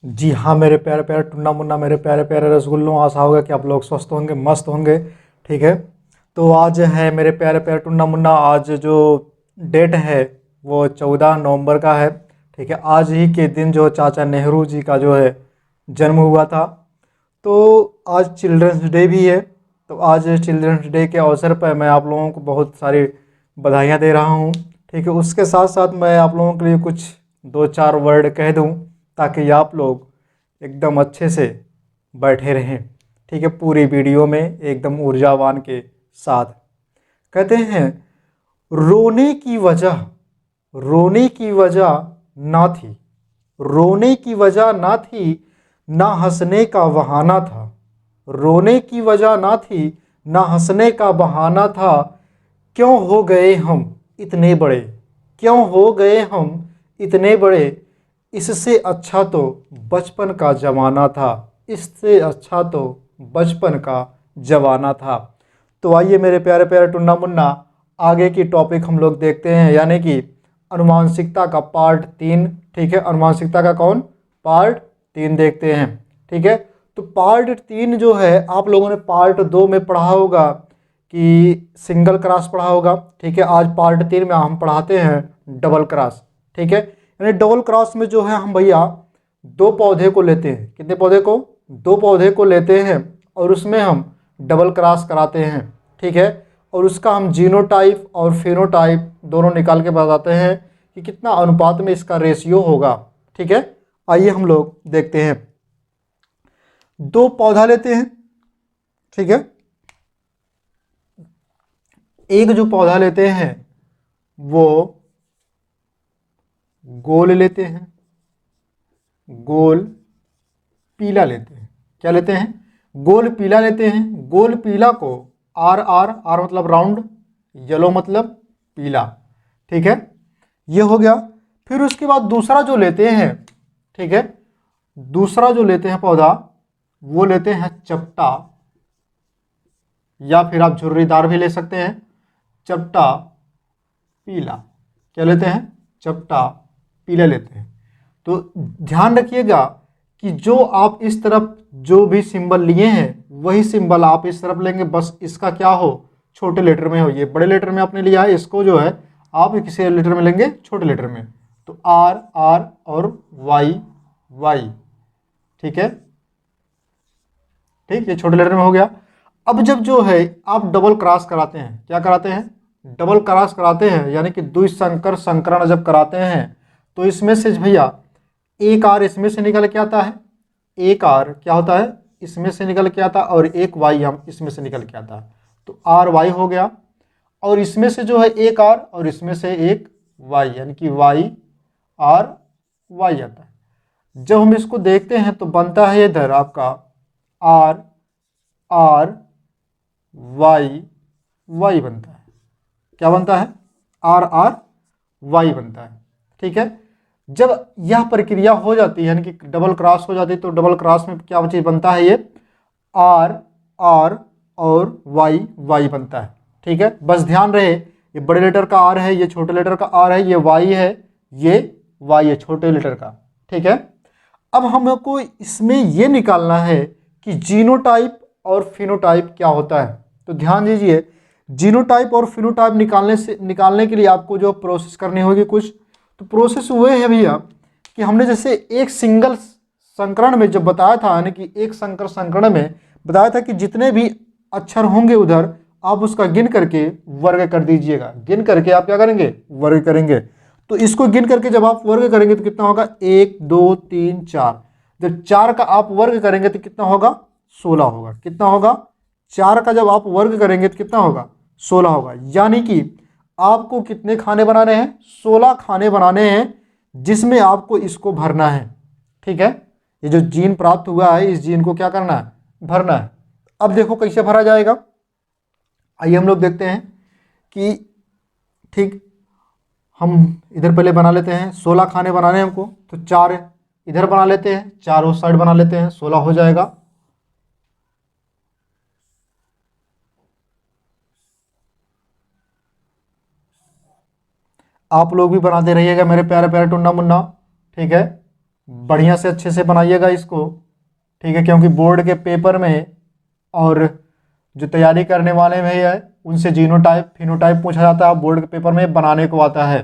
जी हाँ मेरे प्यारे प्यारे टुन्ना मुन्ना, मेरे प्यारे प्यारे रसगुल्लों, आशा होगा कि आप लोग स्वस्थ होंगे, मस्त होंगे। ठीक है। तो आज है मेरे प्यारे प्यारे टुन्ना मुन्ना, आज जो डेट है वो 14 नवंबर का है। ठीक है। आज ही के दिन जो चाचा नेहरू जी का जो है जन्म हुआ था। तो आज चिल्ड्रंस डे भी है। तो आज चिल्ड्रंस डे के अवसर पर मैं आप लोगों को बहुत सारी बधाइयाँ दे रहा हूँ। ठीक है। उसके साथ साथ मैं आप लोगों के लिए कुछ दो चार वर्ड कह दूँ ताकि आप लोग एकदम अच्छे से बैठे रहें। ठीक है। पूरी वीडियो में एकदम ऊर्जावान के साथ कहते हैं, रोने की वजह रोने की वजह ना थी, रोने की वजह ना थी, ना हंसने का बहाना था। रोने की वजह ना थी, ना हंसने का बहाना था। क्यों हो गए हम इतने बड़े, क्यों हो गए हम इतने बड़े। इससे अच्छा तो बचपन का जमाना था, इससे अच्छा तो बचपन का जमाना था। तो आइए मेरे प्यारे प्यारे टुन्ना मुन्ना, आगे की टॉपिक हम लोग देखते हैं, यानी कि अनुवांशिकता का पार्ट 3। ठीक है। अनुवांशिकता का कौन पार्ट 3 देखते हैं। ठीक है। तो पार्ट 3 जो है आप लोगों ने पार्ट 2 में पढ़ा होगा कि सिंगल क्रॉस पढ़ा होगा। ठीक है। आज पार्ट 3 में हम पढ़ाते हैं डबल क्रॉस। ठीक है। यानी डबल क्रॉस में जो है हम भैया दो पौधे को लेते हैं। कितने पौधे को? दो पौधे को लेते हैं और उसमें हम डबल क्रॉस कराते हैं। ठीक है। और उसका हम जीनोटाइप और फेनोटाइप दोनों निकाल के बताते हैं कि कितना अनुपात में इसका रेशियो होगा। ठीक है। आइए हम लोग देखते हैं। दो पौधा लेते हैं। ठीक है। एक जो पौधा लेते हैं वो गोल लेते हैं, गोल पीला लेते हैं। क्या लेते हैं? गोल पीला लेते हैं। गोल पीला को आर आर आर मतलब राउंड, येलो मतलब पीला। ठीक है। ये हो गया। फिर उसके बाद दूसरा जो लेते हैं, ठीक है, दूसरा जो लेते हैं पौधा वो लेते हैं चपटा, या फिर आप झुर्रीदार भी ले सकते हैं, चपटा पीला। क्या लेते हैं? चपटा पीला लेते हैं। तो ध्यान रखिएगा कि जो आप इस तरफ जो भी सिंबल लिए हैं वही सिंबल आप इस तरफ लेंगे, बस इसका क्या हो, छोटे लेटर में हो। ये बड़े लेटर में आपने लिया है, इसको जो है आप किसी लेटर में लेंगे, छोटे लेटर में। तो आर आर और वाई वाई। ठीक है। ठीक, ये छोटे लेटर में हो गया। अब जब जो है आप डबल क्रॉस कराते हैं, क्या कराते हैं? डबल क्रॉस कराते हैं, यानी कि द्विसंकर संकरण जब कराते हैं तो इसमें से भैया एक आर इसमें से निकल के आता है, एक आर क्या होता है इसमें से निकल के आता है, और एक वाई हम इसमें से निकल के आता है। तो आर वाई हो गया। और इसमें से जो है एक आर और इसमें से एक वाई, यानी कि वाई आर वाई आता है। जब हम इसको देखते हैं तो बनता है इधर आपका आर आर वाई वाई बनता है। क्या बनता है? आर आर वाई बनता है। ठीक है। जब यह प्रक्रिया हो जाती है, यानी कि डबल क्रॉस हो जाती है, तो डबल क्रॉस में क्या चीज बनता है? ये आर आर और वाई वाई बनता है। ठीक है। बस ध्यान रहे, ये बड़े लेटर का आर है, ये छोटे लेटर का आर है, ये वाई है, ये वाई है छोटे लेटर का। ठीक है। अब हमको इसमें ये निकालना है कि जीनोटाइप और फिनोटाइप क्या होता है। तो ध्यान दीजिए, जीनोटाइप और फिनोटाइप निकालने के लिए आपको जो प्रोसेस करनी होगी कुछ, तो प्रोसेस वो है भैया कि हमने जैसे एक सिंगल संकरण में जब बताया था, यानी कि एक संकर संकरण में बताया था कि जितने भी अक्षर होंगे उधर आप उसका गिन करके वर्ग कर दीजिएगा। गिन करके आप क्या करेंगे? वर्ग करेंगे। तो इसको गिन करके जब आप वर्ग करेंगे तो कितना होगा? 1 2 3 4। जब 4 का आप वर्ग करेंगे तो कितना होगा? 16 होगा। कितना होगा? 4 का जब आप वर्ग करेंगे तो कितना होगा? 16 होगा। यानी कि आपको कितने खाने बनाने हैं? 16 खाने बनाने हैं, जिसमें आपको इसको भरना है। ठीक है। ये जो जीन प्राप्त हुआ है इस जीन को क्या करना है? भरना है। अब देखो कैसे भरा जाएगा। आइए हम लोग देखते हैं कि ठीक, हम इधर पहले बना लेते हैं, 16 खाने बनाने हैं हमको, तो 4 इधर बना लेते हैं, 4 उस साइड बना लेते हैं, 16 हो जाएगा। आप लोग भी बनाते रहिएगा मेरे प्यारे प्यारे टुन्ना मुन्ना। ठीक है। बढ़िया से अच्छे से बनाइएगा इसको, ठीक है, क्योंकि बोर्ड के पेपर में और जो तैयारी करने वाले में है उनसे जीनोटाइप फिनोटाइप पूछा जाता है, बोर्ड के पेपर में बनाने को आता है।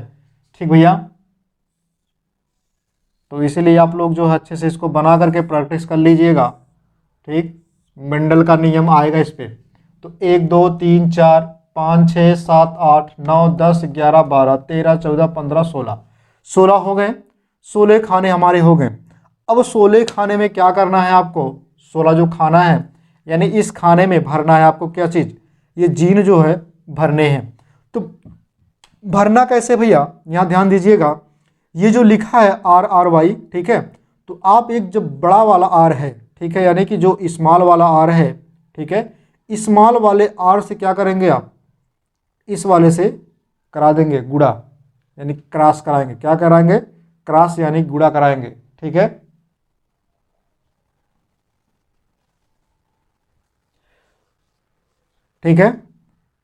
ठीक भैया, तो इसीलिए आप लोग जो है अच्छे से इसको बना करके प्रैक्टिस कर लीजिएगा। ठीक, मेंडल का नियम आएगा इस पर। तो 1 2 3 4 5 6 7 8 9 10 11 12 13 14 15 16 16 हो गए। 16 खाने हमारे हो गए। अब 16 खाने में क्या करना है आपको, 16 जो खाना है यानी इस खाने में भरना है आपको क्या चीज़, ये जीन जो है भरने हैं। तो भरना कैसे भैया, यहाँ ध्यान दीजिएगा, ये जो लिखा है RRY, ठीक है, तो आप एक जो बड़ा वाला R है, ठीक है, यानी कि जो स्मॉल वाला R है, ठीक है, स्मॉल वाले R से क्या करेंगे आप, इस वाले से करा देंगे गुड़ा, यानी क्रॉस कराएंगे। क्या कराएंगे, क्रॉस यानी गुड़ा कराएंगे। ठीक है, ठीक है।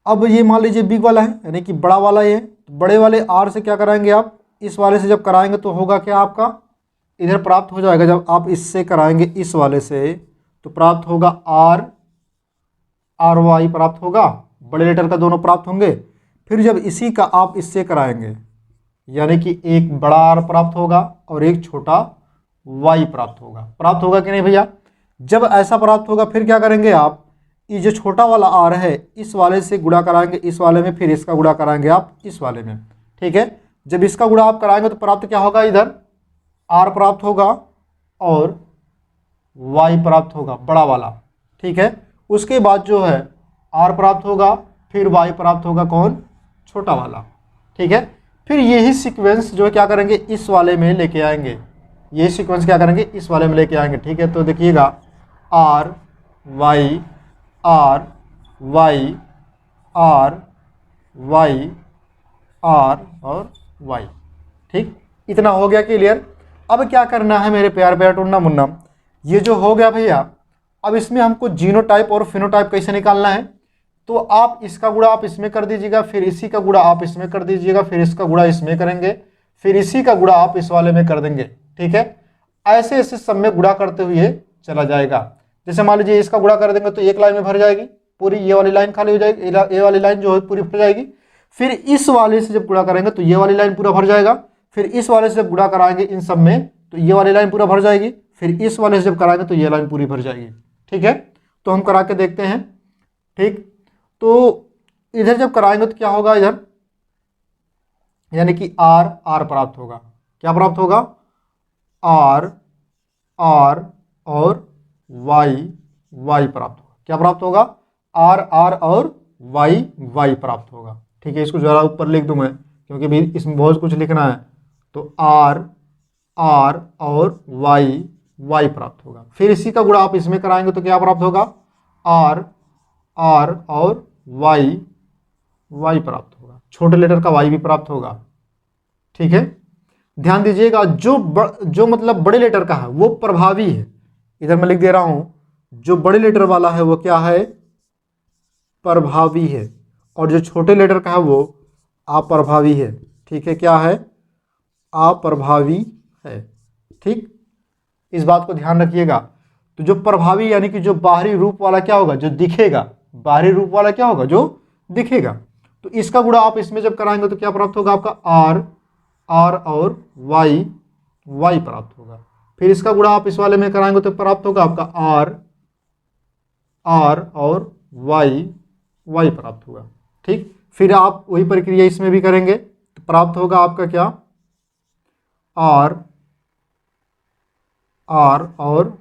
अब ये मान लीजिए बिग वाला है यानी कि बड़ा वाला ये, तो बड़े वाले R से क्या कराएंगे आप, इस वाले से जब कराएंगे तो होगा क्या आपका, इधर प्राप्त हो जाएगा। जब आप इससे कराएंगे इस वाले से तो प्राप्त होगा RY प्राप्त होगा, बड़े लेटर का दोनों प्राप्त होंगे। फिर जब इसी का आप इससे कराएंगे यानी कि एक बड़ा R प्राप्त होगा और एक छोटा Y प्राप्त होगा। प्राप्त होगा कि नहीं भैया, जब ऐसा प्राप्त होगा फिर क्या करेंगे आप, ये जो छोटा वाला R है इस वाले से गुणा कराएंगे इस वाले में, फिर इसका गुणा कराएंगे आप इस वाले में। ठीक है, जब इसका गुणा आप कराएंगे तो प्राप्त क्या होगा, इधर R प्राप्त होगा और Y प्राप्त होगा बड़ा वाला। ठीक है, उसके बाद जो है R प्राप्त होगा फिर Y प्राप्त होगा कौन, छोटा वाला। ठीक है, फिर यही सीक्वेंस जो है क्या करेंगे, इस वाले में लेके आएंगे, यही सीक्वेंस क्या करेंगे इस वाले में लेके आएंगे। ठीक है, तो देखिएगा R Y R Y R Y R और Y। ठीक, इतना हो गया क्लियर। अब क्या करना है मेरे प्यार प्यार टुन्ना मुन्ना, ये जो हो गया भैया, अब इसमें हमको जीनोटाइप और फिनोटाइप कैसे निकालना है, तो आप इसका गुणा आप इसमें कर दीजिएगा, फिर इसी का गुणा आप इसमें कर दीजिएगा, फिर इसका गुणा इसमें करेंगे, फिर इसी का गुणा आप इस वाले में कर देंगे। ठीक है, ऐसे ऐसे सब में गुणा करते हुए चला जाएगा। जैसे मान लीजिए इसका गुणा कर देंगे तो एक लाइन में भर जाएगी पूरी, ये वाली लाइन खाली हो जाएगी, ये वाली लाइन जो है पूरी भर जाएगी। फिर इस वाले से जब गुणा करेंगे तो ये वाली लाइन पूरा भर जाएगा, फिर इस वाले से जब गुणा कराएंगे इन सब में तो ये वाली लाइन पूरा भर जाएगी, फिर इस वाले से जब कराएंगे तो ये लाइन पूरी भर जाएगी। ठीक है, तो हम करा के देखते हैं। ठीक, तो इधर जब कराएंगे तो क्या होगा, इधर यानी कि R प्राप्त होगा। क्या प्राप्त होगा, R और Y प्राप्त होगा। क्या प्राप्त होगा, R और Y प्राप्त होगा। ठीक है, इसको जरा ऊपर लिख दूं मैं क्योंकि भी इसमें बहुत कुछ लिखना है। तो R और Y प्राप्त होगा, फिर इसी का गुणा आप इसमें कराएंगे तो क्या प्राप्त होगा, R और Y प्राप्त होगा, छोटे लेटर का Y भी प्राप्त होगा। ठीक है, ध्यान दीजिएगा, जो मतलब बड़े लेटर का है वो प्रभावी है, इधर मैं लिख दे रहा हूं, जो बड़े लेटर वाला है वो क्या है, प्रभावी है, और जो छोटे लेटर का है वो अप्रभावी है। ठीक है, क्या है, अप्रभावी है। ठीक, इस बात को ध्यान रखिएगा। तो जो प्रभावी यानी कि जो बाहरी रूप वाला क्या होगा, जो दिखेगा, बाहरी रूप वाला क्या होगा, जो दिखेगा। तो इसका गुणा आप इसमें जब कराएंगे तो क्या प्राप्त होगा आपका, R और Y प्राप्त होगा। फिर इसका गुणा आप इस वाले में कराएंगे तो प्राप्त होगा आपका R और Y प्राप्त होगा। ठीक, फिर आप वही प्रक्रिया इसमें भी करेंगे तो प्राप्त होगा आपका क्या, R और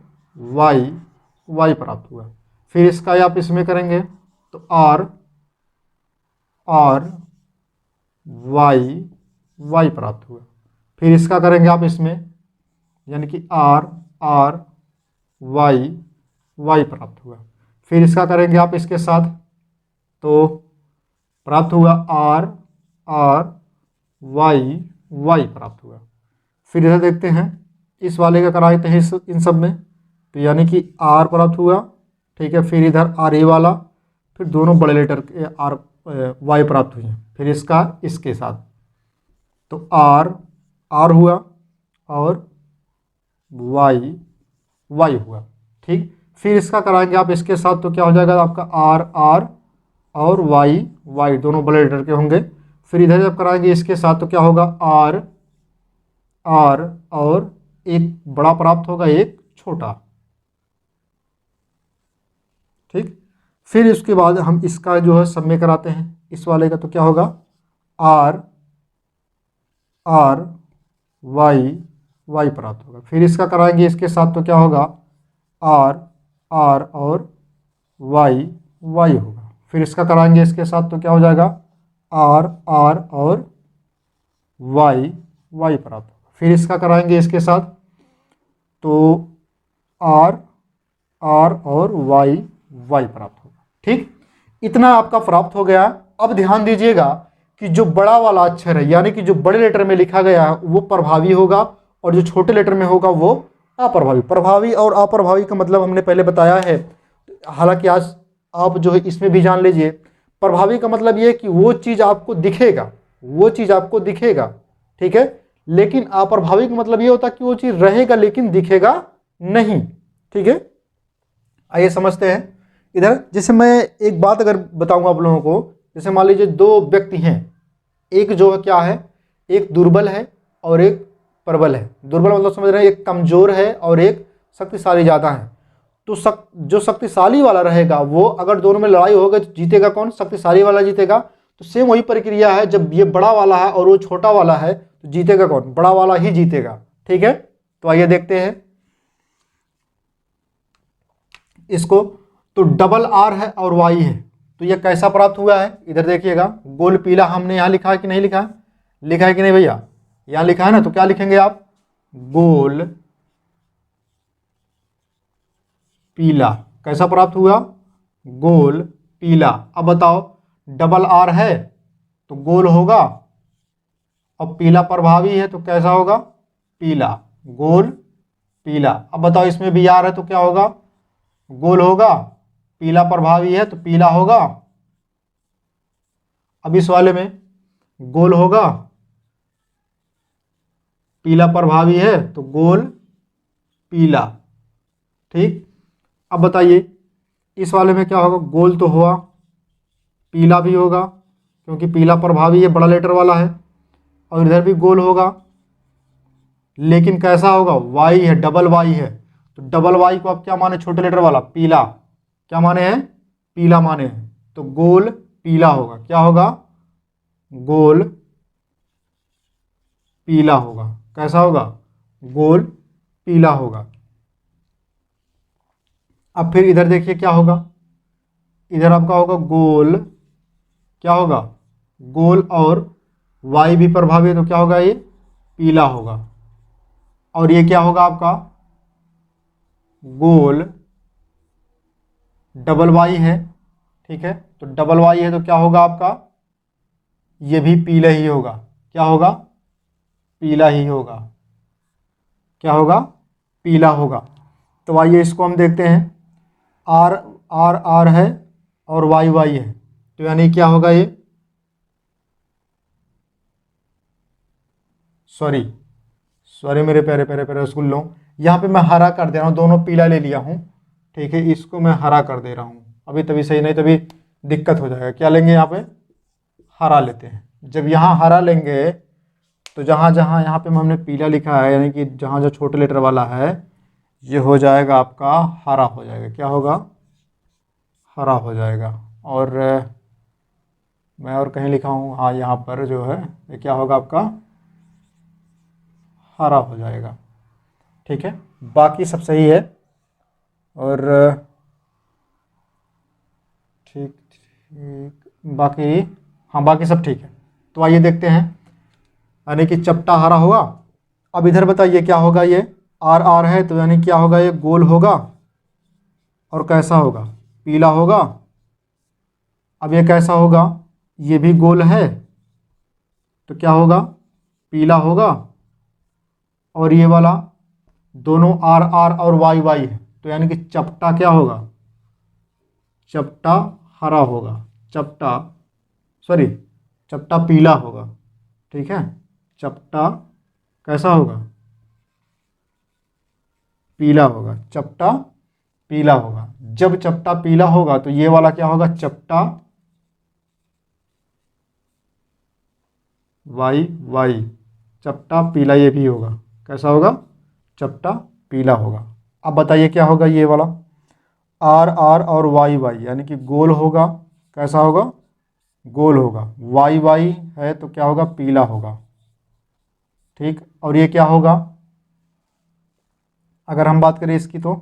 Y प्राप्त हुआ। फिर इसका आप इसमें करेंगे तो R Y प्राप्त हुआ। फिर इसका करेंगे आप इसमें यानी कि R Y प्राप्त हुआ। फिर इसका करेंगे आप इसके साथ तो प्राप्त हुआ R Y प्राप्त हुआ। फिर इधर देखते हैं, इस वाले का कराते हैं इन सब में, तो यानी कि R प्राप्त हुआ। ठीक है, फिर इधर RA वाला, फिर दोनों बड़े लेटर के Y प्राप्त हुए। फिर इसका इसके साथ तो R हुआ और वाई वाई हुआ। ठीक, फिर इसका कराएंगे आप इसके साथ तो क्या हो जाएगा आपका आर आर और वाई वाई दोनों बड़े लेटर के होंगे। फिर इधर जब कराएंगे इसके साथ तो क्या होगा आर आर और एक बड़ा प्राप्त होगा एक छोटा। ठीक, फिर उसके बाद हम इसका जो है सब में कराते हैं इस वाले का तो क्या होगा आर आर वाई वाई प्राप्त होगा। फिर इसका कराएंगे इसके साथ तो क्या होगा आर आर और वाई वाई होगा। फिर इसका कराएंगे इसके साथ तो क्या हो जाएगा आर आर और वाई वाई प्राप्त होगा। फिर इसका कराएंगे इसके साथ तो आर आर और वाई वाई प्राप्त होगा। ठीक, इतना आपका प्राप्त हो गया। अब ध्यान दीजिएगा कि जो बड़ा वाला अक्षर है यानी कि जो बड़े लेटर में लिखा गया है वो प्रभावी होगा और जो छोटे लेटर में होगा वो अप्रभावी। प्रभावी और अप्रभावी का मतलब हमने पहले बताया है, हालांकि आज आप जो है इसमें भी जान लीजिए। प्रभावी का मतलब ये है कि वो चीज़ आपको दिखेगा, वो चीज़ आपको दिखेगा, ठीक है। लेकिन अप्रभावी का मतलब ये होता है कि वो चीज़ रहेगा लेकिन दिखेगा नहीं, ठीक है। आइए समझते हैं इधर। जैसे मैं एक बात अगर बताऊंगा आप लोगों को, जैसे मान लीजिए दो व्यक्ति हैं, एक जो है क्या है, एक दुर्बल है और एक प्रबल है। दुर्बल मतलब समझ रहे हैं, एक कमजोर है और एक शक्तिशाली ज़्यादा है। तो जो शक्तिशाली वाला रहेगा वो अगर दोनों में लड़ाई होगी तो जीतेगा कौन, शक्तिशाली वाला जीतेगा। तो सेम वही प्रक्रिया है, जब ये बड़ा वाला है और वो छोटा वाला है तो जीतेगा कौन, बड़ा वाला ही जीतेगा, ठीक है। तो आइए देखते हैं इसको। तो डबल आर है और वाई है, तो ये कैसा प्राप्त हुआ है इधर देखिएगा। गोल पीला हमने यहाँ लिखा है कि नहीं लिखा है, लिखा है कि नहीं भैया, यहाँ लिखा है ना। तो क्या लिखेंगे आप, गोल पीला। कैसा प्राप्त हुआ, गोल पीला। अब बताओ डबल आर है तो गोल होगा और पीला प्रभावी है तो कैसा होगा, पीला, गोल पीला। अब बताओ इसमें भी आर है तो क्या होगा, गोल होगा, पीला प्रभावी है तो पीला होगा। अब इस वाले में गोल होगा, पीला प्रभावी है तो गोल पीला, ठीक। अब बताइए इस वाले में क्या होगा, गोल तो हुआ, पीला भी होगा क्योंकि पीला प्रभावी है, बड़ा लेटर वाला है, और इधर भी गोल होगा लेकिन कैसा होगा, वाई है, डबल वाई है। तो डबल वाई को आप क्या माने, छोटे लेटर वाला पीला, क्या माने हैं, पीला माने हैं, तो गोल पीला होगा। क्या होगा, गोल पीला होगा। कैसा होगा, गोल पीला होगा। अब फिर इधर देखिए क्या होगा, इधर आपका होगा गोल, क्या होगा, गोल और वाई भी प्रभावी है तो क्या होगा, ये पीला होगा। और ये क्या होगा आपका, गोल डबल वाई है, ठीक है। तो डबल वाई है तो क्या होगा आपका, ये भी पीला ही होगा। क्या होगा, पीला ही होगा। क्या होगा, पीला होगा। तो आइए इसको हम देखते हैं। आर आर आर है और वाई वाई है तो यानी क्या होगा, ये सॉरी सॉरी मेरे प्यारे प्यारे प्यारे रसगुल्लों, यहाँ पे मैं हरा कर दे रहा हूँ, दोनों पीला ले लिया हूँ, ठीक है। इसको मैं हरा कर दे रहा हूँ अभी, तभी सही, नहीं तभी दिक्कत हो जाएगा। क्या लेंगे यहाँ पे, हरा लेते हैं। जब यहाँ हरा लेंगे तो जहाँ जहाँ यहाँ पे हमने पीला लिखा है यानी कि जहाँ जो छोटे लेटर वाला है ये हो जाएगा आपका हरा हो जाएगा। क्या होगा, हरा हो जाएगा। और मैं और कहीं लिखा हूँ, हाँ यहाँ पर जो है ये क्या होगा आपका, हरा हो जाएगा, ठीक है। बाकी सब सही है और ठीक ठीक बाकी, हाँ बाकी सब ठीक है। तो आइए देखते हैं, यानी कि चपटा हरा होगा। अब इधर बताइए क्या होगा, ये आर आर है तो यानी क्या होगा, ये गोल होगा और कैसा होगा, पीला होगा। अब ये कैसा होगा, ये भी गोल है तो क्या होगा, पीला होगा। और ये वाला दोनों आर आर और वाई वाई है तो यानी कि चपटा क्या होगा, चपटा हरा होगा, चपटा सॉरी चपटा पीला होगा, ठीक है। चपटा कैसा होगा, पीला होगा, चपटा पीला होगा। जब चपटा पीला होगा तो ये वाला क्या होगा, चपटा वाई वाई, चपटा पीला ये भी होगा। कैसा होगा, चपटा पीला होगा। अब बताइए क्या होगा ये वाला, आर आर और वाई वाई यानी कि गोल होगा। कैसा होगा, गोल होगा। वाई वाई है तो क्या होगा, पीला होगा। ठीक, और ये क्या होगा, अगर हम बात करें इसकी तो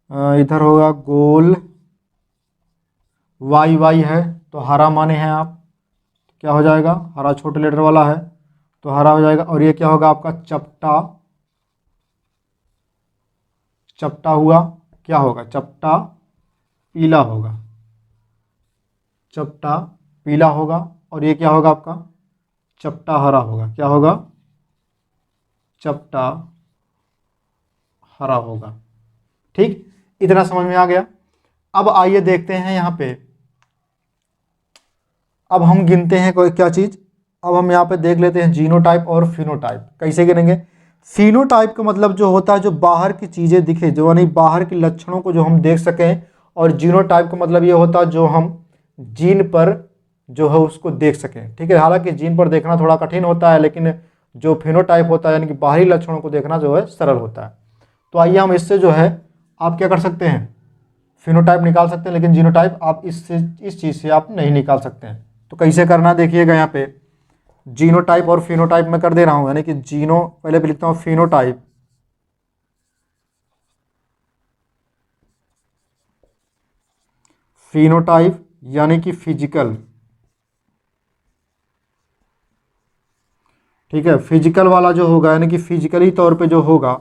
इधर होगा गोल, वाई वाई है तो हरा माने हैं आप, क्या हो जाएगा, हरा छोटे लेटर वाला है तो हरा हो जाएगा। और ये क्या होगा आपका, चपटा, चपटा हुआ, क्या होगा, चपटा पीला होगा, चपटा पीला होगा। और ये क्या होगा आपका, चपटा हरा होगा। क्या होगा, चपटा हरा होगा। ठीक, इतना समझ में आ गया। अब आइए देखते हैं यहाँ पे, अब हम गिनते हैं कोई क्या चीज़। अब हम यहाँ पे देख लेते हैं जीनोटाइप और फिनोटाइप। कैसे गिनेंगे, फिनोटाइप का मतलब जो होता है जो बाहर की चीज़ें दिखे, जो यानी बाहर के लक्षणों को जो हम देख सकें। और जीनोटाइप का मतलब ये होता है जो हम जीन पर जो है उसको देख सकें। ठीक है, हालांकि जीन पर देखना थोड़ा कठिन होता है, लेकिन जो फिनोटाइप होता है यानी कि बाहरी लक्षणों को देखना जो है सरल होता है। तो आइए हम इससे जो है आप क्या कर सकते हैं, फिनोटाइप निकाल सकते हैं, लेकिन जीनोटाइप आप इस चीज़ से आप नहीं निकाल सकते हैं। तो कैसे करना देखिएगा, यहाँ पे जीनोटाइप और फिनोटाइप में कर दे रहा हूँ, यानी कि जीनो पहले भी लिखता हूँ, फिनोटाइप, फिनोटाइप यानी कि फिजिकल। ठीक है, फिजिकल वाला जो होगा यानी कि फिजिकली तौर पे जो होगा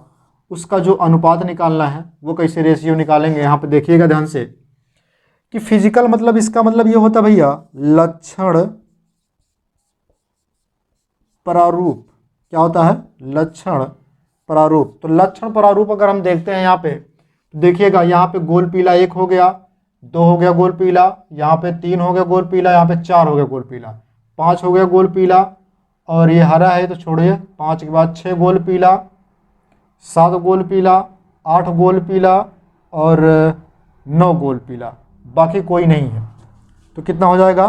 उसका जो अनुपात निकालना है वो कैसे रेशियो निकालेंगे, यहाँ पे देखिएगा ध्यान से कि फिजिकल मतलब इसका मतलब ये होता है भैया लक्षण प्रारूप। क्या होता है, लक्षण प्रारूप। तो लक्षण प्रारूप अगर हम देखते हैं यहाँ पे तो देखिएगा, यहाँ पे गोल पीला 1 हो गया, 2 हो गया गोल पीला, यहाँ पे 3 हो गया गोल पीला, यहाँ पे 4 हो गया गोल पीला, 5 हो गया गोल पीला, और ये हरा है तो छोड़िए, 5 के बाद 6 गोल पीला, 7 गोल पीला, 8 गोल पीला और 9 गोल पीला, बाकी कोई नहीं है। तो कितना हो जाएगा,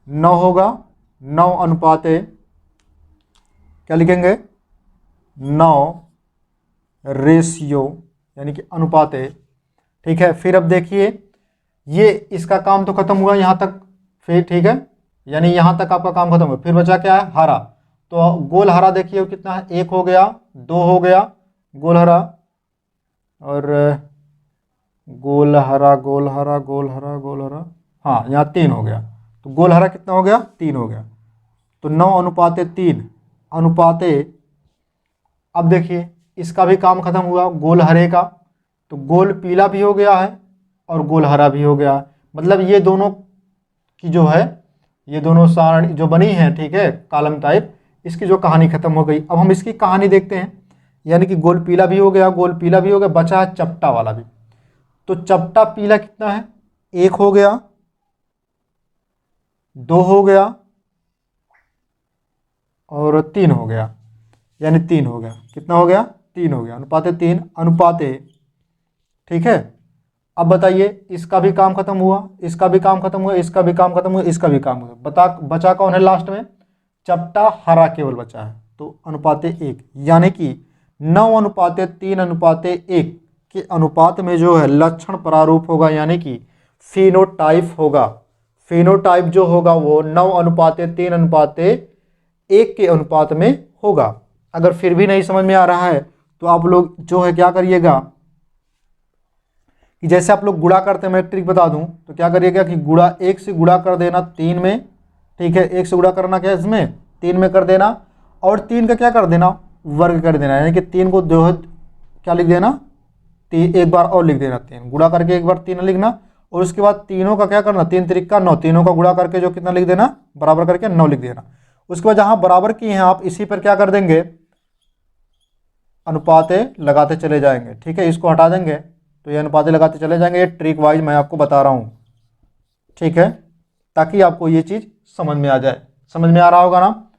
9 होगा। 9 अनुपाते क्या लिखेंगे, 9 रेशियो यानी कि अनुपाते। ठीक है, फिर अब देखिए ये इसका काम तो खत्म हुआ यहाँ तक, फिर ठीक है, यानी यहाँ तक आपका काम खत्म हुआ। फिर बचा क्या है, हरा। तो गोल हरा देखिए कितना है, 1 हो गया, 2 हो गया गोल हरा, और गोल हरा गोल हरा गोल हरा गोल हरा, हाँ यहाँ 3 हो गया। तो गोल हरा कितना हो गया, 3 हो गया। तो 9 अनुपाते 3 अनुपाते, अब देखिए इसका भी काम खत्म हुआ गोल हरे का, तो गोल पीला भी हो गया है और गोल हरा भी हो गया। मतलब ये दोनों की जो है, ये दोनों सारणी जो बनी है, ठीक है, कॉलम टाइप, इसकी जो कहानी खत्म हो गई। अब हम इसकी कहानी देखते हैं, यानी कि गोल पीला भी हो गया, गोल पीला भी हो गया, बचा है चपटा वाला भी। तो चपटा पीला कितना है, 1 हो गया, 2 हो गया और 3 हो गया, यानी 3 हो गया। कितना हो गया, 3 हो गया, अनुपाते 3 अनुपाते। ठीक है, अब बताइए इसका भी काम खत्म हुआ, इसका भी काम खत्म हुआ, इसका भी काम खत्म हुआ, इसका भी काम हुआ, बचा कौन है लास्ट में, चपटा हरा केवल बचा है। तो अनुपाते 1 यानी कि 9 अनुपाते 3 अनुपाते 1 के अनुपात में जो है लक्षण प्रारूप होगा, यानी कि फिनोटाइप होगा। फिनोटाइप जो होगा वो 9 अनुपाते 3 अनुपाते 1 के अनुपात में होगा। अगर फिर भी नहीं समझ में आ रहा है तो आप लोग जो है क्या करिएगा कि जैसे आप लोग गुणा करते हैं, मैं ट्रिक बता दूं, तो क्या करिएगा कि गुणा 1 से गुणा कर देना 3 में। ठीक है, 1 से गुणा करना क्या है इसमें, 3 में कर देना, और 3 का क्या कर देना, वर्ग कर देना, यानी कि 3 को दो क्या लिख देना, एक बार और लिख देना, 3 गुणा करके एक बार 3 लिखना, और उसके बाद तीनों का क्या करना, 3 त्रिका 9, तीनों का गुणा करके जो कितना लिख देना, बराबर करके 9 लिख देना। उसके बाद जहां बराबर की हैं आप इसी पर क्या कर देंगे, अनुपाते लगाते चले जाएंगे। ठीक है, इसको हटा देंगे तो ये अनुपाते लगाते चले जाएंगे। ये ट्रिक वाइज मैं आपको बता रहा हूँ, ठीक है, ताकि आपको ये चीज़ समझ में आ जाए। समझ में आ रहा होगा ना।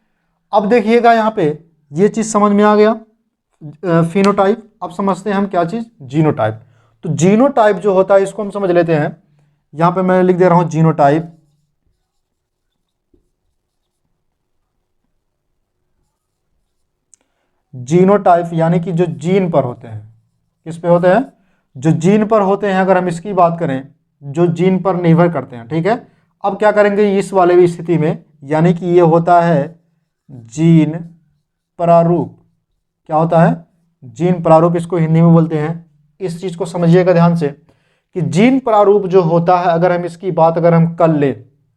अब देखिएगा यहाँ पे ये चीज़ समझ में आ गया, फिनोटाइप। अब समझते हैं हम क्या चीज़, जीनोटाइप। तो जीनोटाइप जो होता है इसको हम समझ लेते हैं। यहाँ पे मैं लिख दे रहा हूँ जीनोटाइप। जीनोटाइप यानी कि जो जीन पर होते हैं, किस पे होते हैं, जो जीन पर होते हैं। अगर हम इसकी बात करें, जो जीन पर निर्भर करते हैं, ठीक है। अब क्या करेंगे इस वाले भी स्थिति में, यानी कि ये होता है जीन प्रारूप। क्या होता है, जीन प्रारूप, इसको हिंदी में बोलते हैं। इस चीज को समझिएगा ध्यान से कि जीन प्रारूप जो होता है, अगर हम इसकी बात अगर हम कर ले,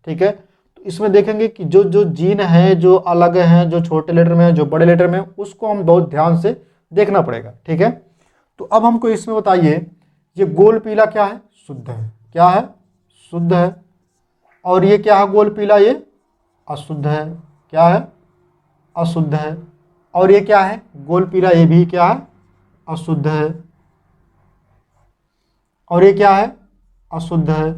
ठीक है, तो इसमें देखेंगे कि जो जो जीन है, जो अलग हैं, जो छोटे लेटर में है, जो बड़े लेटर में है, उसको हम बहुत ध्यान से देखना पड़ेगा, ठीक है। तो अब हमको इसमें बताइए, ये गोल पीला क्या है, शुद्ध है। क्या है, शुद्ध है। और ये क्या है, गोल पीला, ये अशुद्ध है। क्या है, अशुद्ध है। और ये क्या है, गोल पीला, ये भी क्या है, अशुद्ध है। और ये क्या है, अशुद्ध है।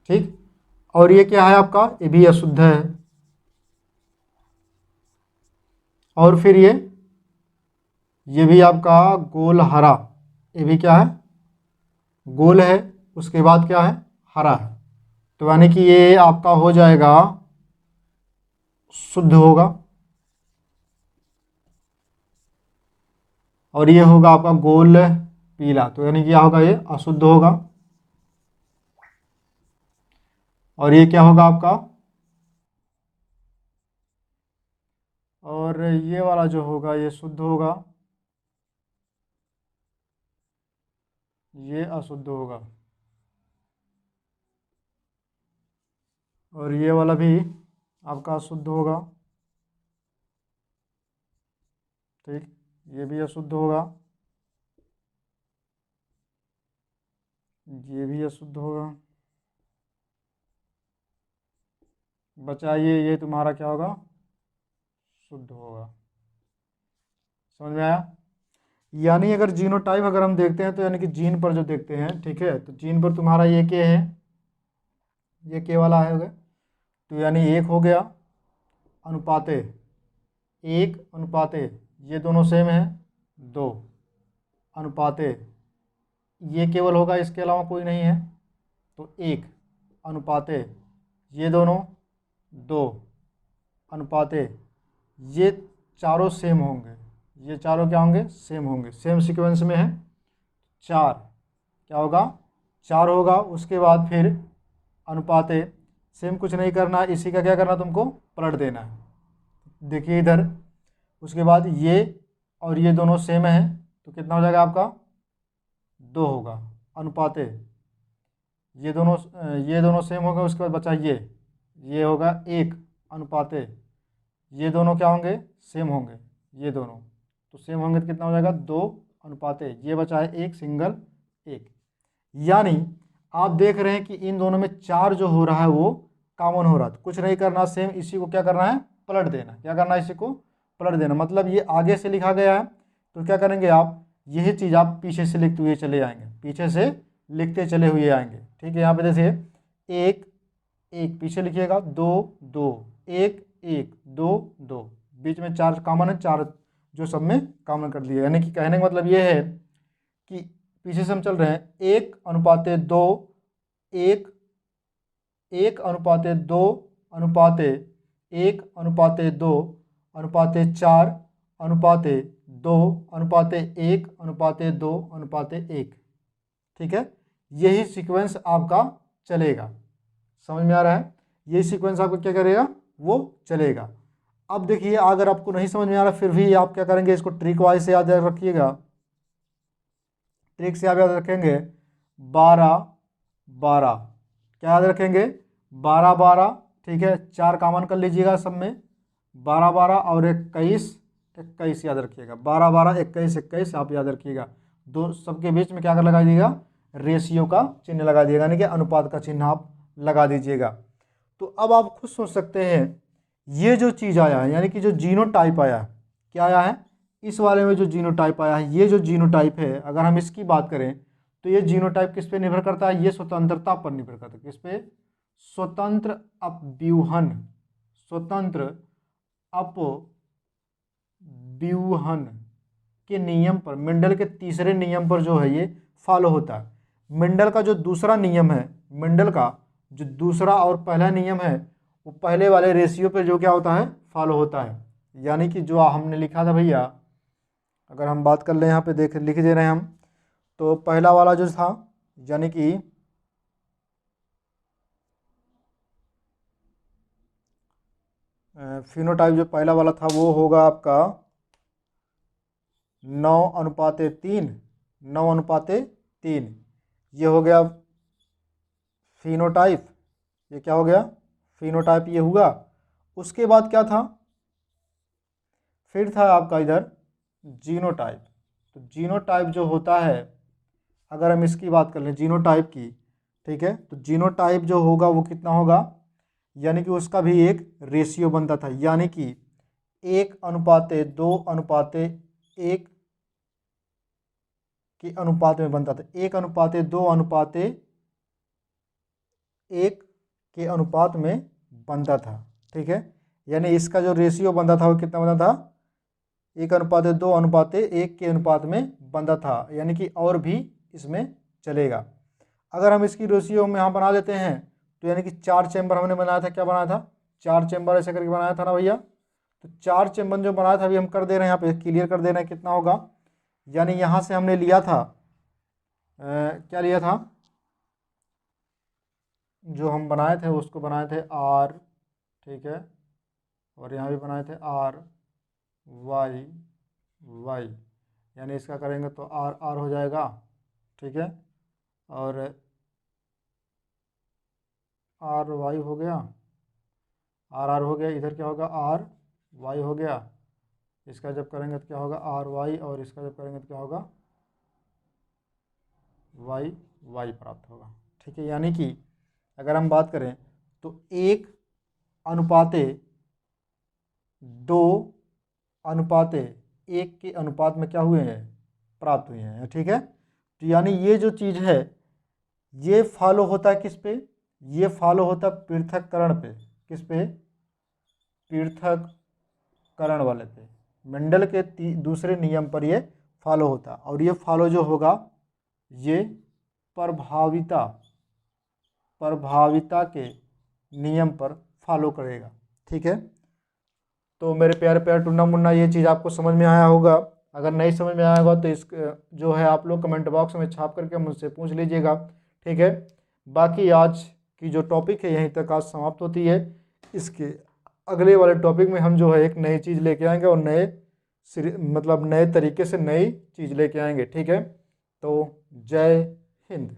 ठीक। और ये क्या है आपका, ये भी अशुद्ध है। और फिर ये भी आपका गोल हरा, ये भी क्या है, गोल है। उसके बाद क्या है, हरा है। तो यानी कि ये आपका हो जाएगा, शुद्ध होगा। और ये होगा आपका गोल पीला, तो यानी कि क्या होगा, ये अशुद्ध होगा। और ये क्या होगा आपका, और ये वाला जो होगा ये शुद्ध होगा, ये अशुद्ध होगा। और ये वाला भी आपका अशुद्ध होगा। ठीक, ये भी अशुद्ध होगा, ये भी अशुद्ध होगा। बचाइए, ये तुम्हारा क्या होगा, शुद्ध होगा। समझ में आया। यानी अगर जीनोटाइप अगर हम देखते हैं तो यानी कि जीन पर जो देखते हैं, ठीक है, तो जीन पर तुम्हारा ये के है, ये के वाला है हो गया। तो यानी एक हो गया अनुपाते, एक अनुपाते, ये दोनों सेम है, दो अनुपाते, ये केवल होगा, इसके अलावा कोई नहीं है, तो एक अनुपाते, ये दोनों दो अनुपाते, ये चारों सेम होंगे, ये चारों क्या होंगे, सेम होंगे, सेम सीक्वेंस में है। चार क्या होगा, चार होगा। उसके बाद फिर अनुपाते, सेम कुछ नहीं करना, इसी का क्या करना, तुमको पलट देना है। देखिए इधर, उसके बाद ये और ये दोनों सेम है, तो कितना हो जाएगा आपका, दो होगा अनुपाते, ये दोनों सेम होगा। उसके बाद बचा ये होगा एक अनुपाते, ये दोनों क्या होंगे, सेम होंगे, ये दोनों तो सेम होंगे, तो कितना हो जाएगा, दो अनुपाते, ये बचा है एक सिंगल एक। यानी आप देख रहे हैं कि इन दोनों में चार जो हो रहा है वो कॉमन हो रहा है। तो कुछ नहीं करना, सेम इसी को क्या करना है, पलट देना। क्या करना है, इसी को पलट देना। मतलब ये आगे से लिखा गया है, तो क्या करेंगे आप, यही चीज़ आप पीछे से लिखते हुए चले आएंगे, पीछे से लिखते चले हुए आएंगे। ठीक है, यहाँ पे देखिए एक एक पीछे लिखिएगा, दो दो, एक एक, दो दो, बीच में चार कॉमन है, चार जो सब में कॉमन कर दिया। यानी कि कहने का मतलब ये है कि पीछे से हम चल रहे हैं, एक अनुपाते दो, एक एक अनुपाते दो अनुपाते एक अनुपाते दो अनुपाते चार अनुपाते दो अनुपाते एक अनुपाते दो अनुपाते एक। ठीक है, यही सीक्वेंस आपका चलेगा। समझ में आ रहा है, यही सीक्वेंस आपका क्या करेगा, वो चलेगा। अब देखिए, अगर आपको नहीं समझ में आ रहा फिर भी आप क्या करेंगे, इसको ट्रिक वाइज से याद रखिएगा। ट्रिक से आप याद रखेंगे 12 12, क्या याद रखेंगे, 12 12। ठीक है, चार कॉमन कर लीजिएगा सब में, 12 12 और 21 21 याद रखिएगा, 12 12 21 21 आप याद रखिएगा। दो सबके बीच में क्या कर लगा दीजिएगा, रेशियो का चिन्ह लगा दिएगा, यानी कि अनुपात का चिन्ह आप लगा दीजिएगा। तो अब आप खुद सोच सकते हैं, ये जो चीज़ आया है, यानी कि जो जीनोटाइप आया है, क्या आया है, इस वाले में जो जीनोटाइप आया है, ये जो जीनोटाइप है, अगर हम इसकी बात करें तो ये जीनोटाइप किस पे निर्भर करता है, ये स्वतंत्रता पर निर्भर करता है। किस पे, स्वतंत्र अपव्यूहन, स्वतंत्र अपव्यूहन व्यूहन के नियम पर, मेंडल के तीसरे नियम पर जो है ये फॉलो होता है। मेंडल का जो दूसरा नियम है, मेंडल का जो दूसरा और पहला नियम है, वो पहले वाले रेशियो पे जो क्या होता है, फॉलो होता है। यानी कि जो हमने लिखा था भैया, अगर हम बात कर ले यहाँ पे देख लिख दे रहे हैं हम, तो पहला वाला जो था यानी कि फिनोटाइप जो पहला वाला था वो होगा आपका 9:3, 9:3 ये हो गया फिनोटाइप। ये क्या हो गया, फिनोटाइप ये हुआ। उसके बाद क्या था, फिर था आपका इधर जीनोटाइप। तो जीनोटाइप जो होता है, अगर हम इसकी बात कर लें जीनोटाइप की, ठीक है, तो जीनोटाइप जो होगा वो कितना होगा, यानी कि उसका भी एक रेशियो बनता था, यानी कि 1:2:1 के अनुपात में बनता था, 1:2:1 के अनुपात में बनता था। ठीक है, यानी इसका जो रेशियो बनता था वो कितना बनता था, 1:2:1 के अनुपात में बनता था, यानी कि और भी इसमें चलेगा। अगर हम इसकी रेशियो में यहाँ बना लेते हैं तो यानी कि 4 चैम्बर हमने बनाया था, क्या बनाया था, 4 चैम्बर ऐसे करके बनाया था ना भैया। तो 4 चैम्बर जो बनाया था अभी हम कर दे रहे हैं, यहाँ पे क्लियर कर दे रहे हैं कितना होगा। यानी यहाँ से हमने लिया था क्या लिया था, जो हम बनाए थे उसको बनाए थे R, ठीक है, और यहाँ भी बनाए थे RY, यानी इसका करेंगे तो R हो जाएगा, ठीक है, और RY हो गया, RR हो गया, इधर क्या होगा RY हो गया। इसका जब करेंगे तो क्या होगा RY, और इसका जब करेंगे तो क्या होगा YY प्राप्त होगा। ठीक है, यानी कि अगर हम बात करें तो 1:2:1 के अनुपात में क्या हुए हैं, प्राप्त हुए हैं। ठीक है, तो यानी ये जो चीज़ है ये फॉलो होता है किस पे, ये फॉलो होता है पृथक्करण पे। किस पे, पृथक्करण वाले पे, मेंडल के दूसरे नियम पर ये फॉलो होता है। और ये फॉलो जो होगा ये प्रभाविता के नियम पर फॉलो करेगा। ठीक है, तो मेरे प्यारे प्यारे टुन्ना मुन्ना ये चीज़ आपको समझ में आया होगा। अगर नहीं समझ में आया होगा तो इस जो है आप लोग कमेंट बॉक्स में छाप करके मुझसे पूछ लीजिएगा। ठीक है, बाकी आज की जो टॉपिक है यहीं तक आज समाप्त होती है। इसके अगले वाले टॉपिक में हम जो है एक नई चीज़ लेके आएंगे और नए तरीके से नई चीज़ लेके आएंगे। ठीक है, तो जय हिंद।